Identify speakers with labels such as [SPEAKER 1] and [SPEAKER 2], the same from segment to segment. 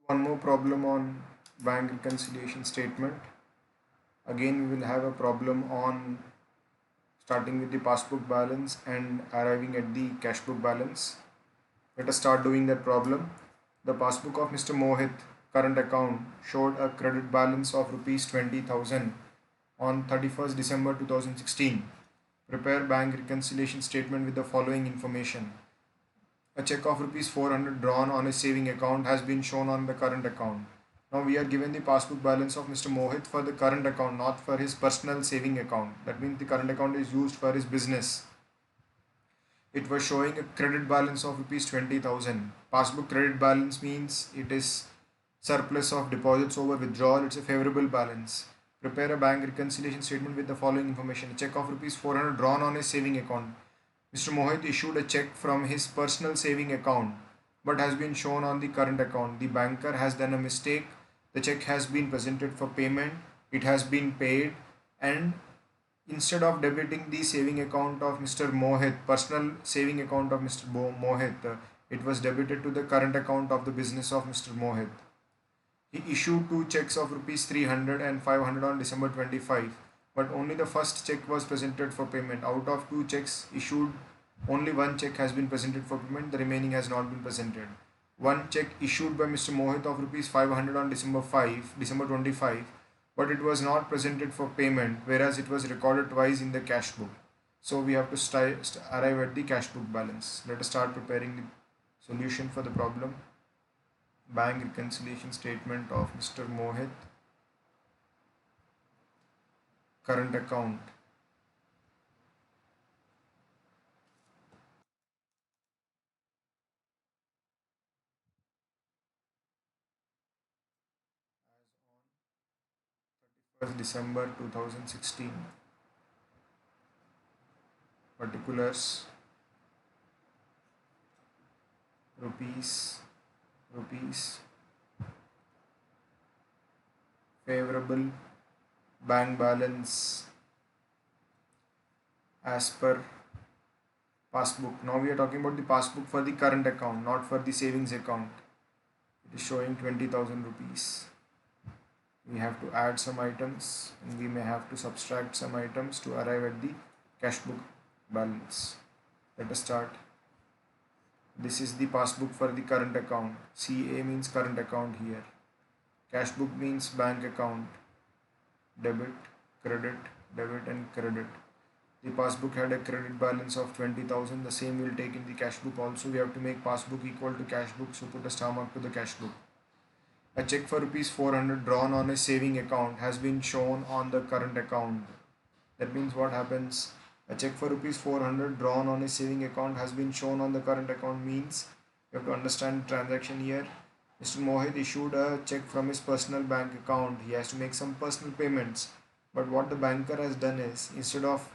[SPEAKER 1] One more problem on bank reconciliation statement. Again, we will have a problem on starting with the passbook balance and arriving at the cash book balance. Let us start doing that problem. The passbook of Mr. Mohit current account showed a credit balance of rupees 20,000 on 31st December 2016. Prepare bank reconciliation statement with the following information. A check of rupees 400 drawn on his saving account has been shown on the current account. Now we are given the passbook balance of Mr. Mohit for the current account, not for his personal saving account. That means the current account is used for his business. It was showing a credit balance of rupees 20,000. Passbook credit balance means it is surplus of deposits over withdrawal. It's a favorable balance. Prepare a bank reconciliation statement with the following information. A check of rupees 400 drawn on his saving account. Mr. Mohit issued a check from his personal saving account but has been shown on the current account. The banker has done a mistake. The check has been presented for payment. It has been paid, and instead of debiting the saving account of Mr. Mohit, personal saving account of Mr. Mohit, it was debited to the current account of the business of Mr. Mohit. He issued two checks of rupees 300 and 500 on December 25, but only the first check was presented for payment. Out of two checks issued, only one check has been presented for payment, the remaining has not been presented. One check issued by Mr. Mohit of rupees 500 on December 25, but it was not presented for payment, whereas it was recorded twice in the cash book. So we have to arrive at the cash book balance. Let us start preparing the solution for the problem. Bank reconciliation statement of Mr. Mohit, current account. As on 31st December 2016. Particulars rupees, rupees, favorable bank balance as per passbook. Now we are talking about the passbook for the current account, not for the savings account. It is showing 20,000 rupees. We have to add some items and we may have to subtract some items to arrive at the cash book balance. Let us start. This is the passbook for the current account. CA means current account here. Cash book means bank account. Debit, credit, debit and credit. The passbook had a credit balance of 20,000. The same will take in the cash book also. We have to make passbook equal to cash book. So put a star mark to the cash book. A check for rupees 400 drawn on a saving account has been shown on the current account. That means what happens? A check for rupees 400 drawn on a saving account has been shown on the current account means you have to understand transaction here. Mr. Mohit issued a check from his personal bank account. He has to make some personal payments. But what the banker has done is instead of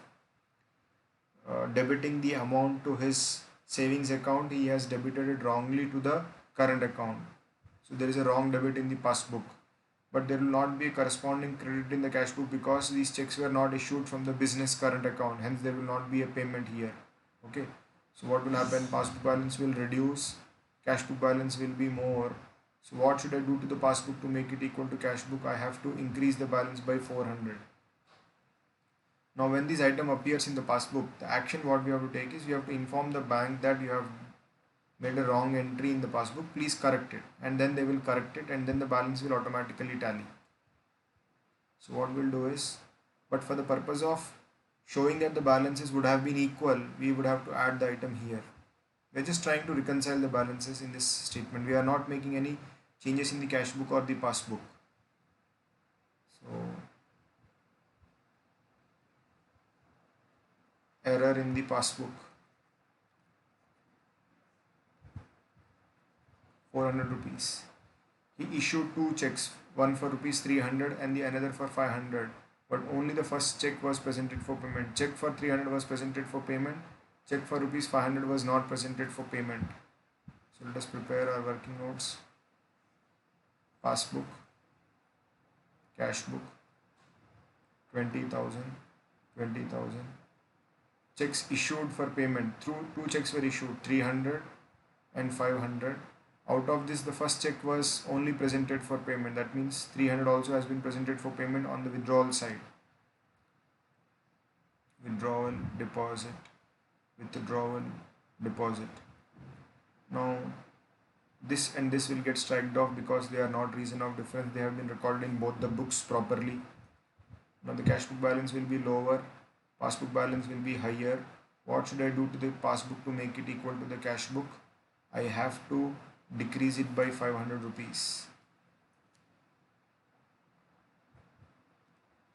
[SPEAKER 1] debiting the amount to his savings account, he has debited it wrongly to the current account. So there is a wrong debit in the passbook, but there will not be a corresponding credit in the cash book because these checks were not issued from the business current account, hence there will not be a payment here. Okay, so what will happen? Passbook balance will reduce, cash book balance will be more. So what should I do to the passbook to make it equal to cash book? I have to increase the balance by 400. Now when this item appears in the passbook, the action what we have to take is we have to inform the bank that you have made a wrong entry in the passbook, please correct it, and then they will correct it and then the balance will automatically tally. So what we'll do is, but for the purpose of showing that the balances would have been equal, we would have to add the item here. We're just trying to reconcile the balances in this statement. We are not making any changes in the cash book or the passbook. So error in the passbook, 400 rupees. He issued two checks, one for rupees 300 and the another for 500, but only the first check was presented for payment. Check for 300 was presented for payment. Check for rupees 500 was not presented for payment. So let us prepare our working notes. Passbook, cash book, 20,000, 20,000. Checks issued for payment. Through two checks were issued, 300 and 500. Out out of this, the first check was only presented for payment. That means 300 also has been presented for payment on the withdrawal side. Withdrawal, deposit, withdrawal, deposit. Now this and this will get striked off because they are not reason of difference. They have been recorded in both the books properly. Now the cash book balance will be lower, passbook balance will be higher. What should I do to the passbook to make it equal to the cash book? I have to decrease it by 500 rupees.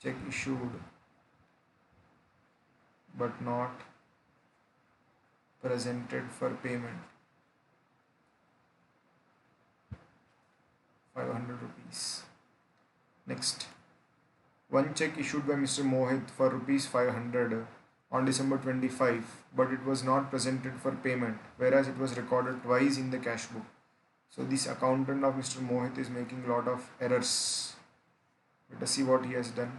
[SPEAKER 1] Check issued but not presented for payment, 500 rupees. Next, one check issued by Mr. Mohit for rupees 500 on December 25, but it was not presented for payment, whereas it was recorded twice in the cash book. So this accountant of Mr. Mohit is making a lot of errors. Let us see what he has done.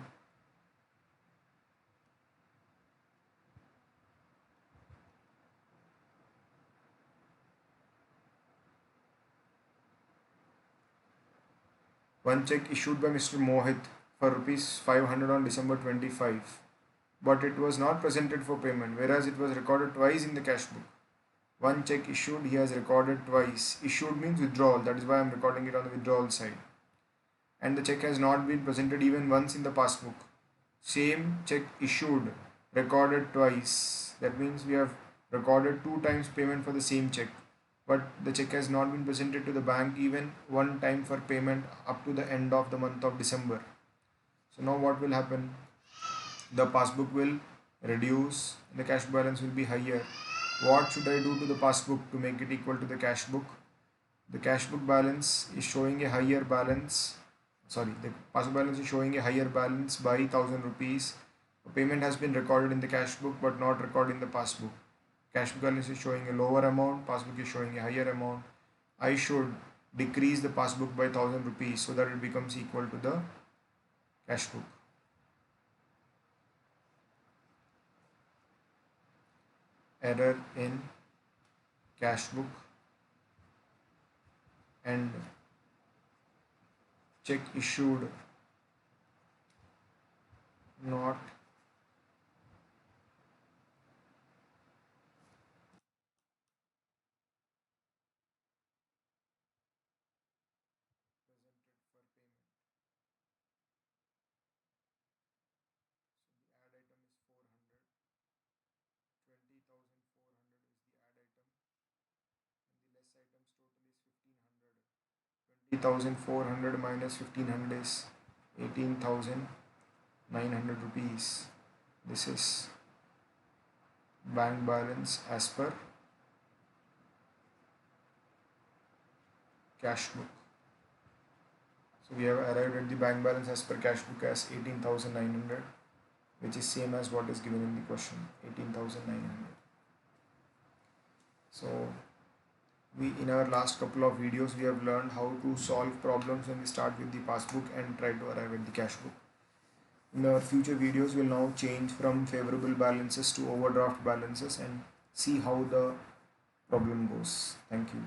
[SPEAKER 1] One check issued by Mr. Mohit for rupees 500 on December 25, but it was not presented for payment, whereas it was recorded twice in the cash book. One check issued, he has recorded twice. Issued means withdrawal, that is why I am recording it on the withdrawal side. And the check has not been presented even once in the passbook. Same check issued, recorded twice. That means we have recorded 2 times payment for the same check, but the check has not been presented to the bank even one time for payment up to the end of the month of December. So now what will happen? The passbook will reduce and the cash balance will be higher. What should I do to the passbook to make it equal to the cash book? The cash book balance is showing a higher balance. The passbook balance is showing a higher balance by 1000 rupees. A payment has been recorded in the cash book but not recorded in the passbook. Cash book balance is showing a lower amount, passbook is showing a higher amount. I should decrease the passbook by 1000 rupees so that it becomes equal to the cash book. Error in cash book and check issued not presented for payment. So the add item is 400, 20,400 is the add item, and the less items total is 1500. 20,400 minus 1500 is 18,900 rupees. This is bank balance as per cash book. So we have arrived at the bank balance as per cash book as 18,900, which is same as what is given in the question, 18,900. So in our last couple of videos we have learned how to solve problems when we start with the passbook and try to arrive at the cash book. In our future videos we'll now change from favorable balances to overdraft balances and see how the problem goes. Thank you.